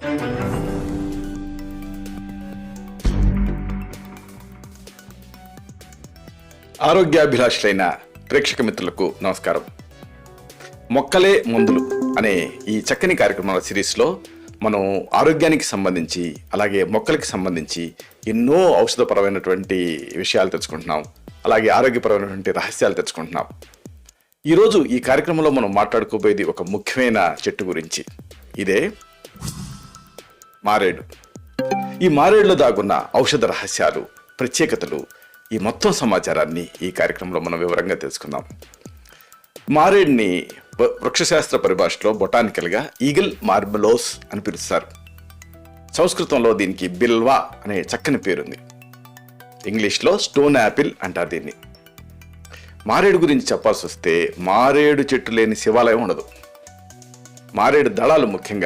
ఆరోగ్యాభిలాషులైన ప్రేక్షక మిత్రులకు నమస్కారం. మొక్కలే మందులు అనే ఈ చక్కని కార్యక్రమాల సిరీస్లో మనం ఆరోగ్యానికి సంబంధించి అలాగే మొక్కలకి సంబంధించి ఎన్నో ఔషధపరమైనటువంటి విషయాలు తెచ్చుకుంటున్నాం. అలాగే ఆరోగ్యపరమైనటువంటి రహస్యాలు తెచ్చుకుంటున్నాం. ఈరోజు ఈ కార్యక్రమంలో మనం మాట్లాడుకోబోయేది ఒక ముఖ్యమైన చెట్టు గురించి. ఇదే మారేడు. ఈ మారేడులో దాగున్న ఔషధ రహస్యాలు, ప్రత్యేకతలు, ఈ మొత్తం సమాచారాన్ని ఈ కార్యక్రమంలో మనం వివరంగా తెలుసుకుందాం. మారేడుని వృక్షశాస్త్ర పరిభాషలో బొటానికల్గా ఈగల్ మార్బలోస్ అని పిలుస్తారు. సంస్కృతంలో దీనికి బిల్వా అనే చక్కని పేరుంది. ఇంగ్లీష్లో స్టోన్ యాపిల్ అంటారు దీన్ని. మారేడు గురించి చెప్పాల్సి వస్తే మారేడు చెట్టు లేని శివాలయం ఉండదు. మారేడు దళాలు ముఖ్యంగా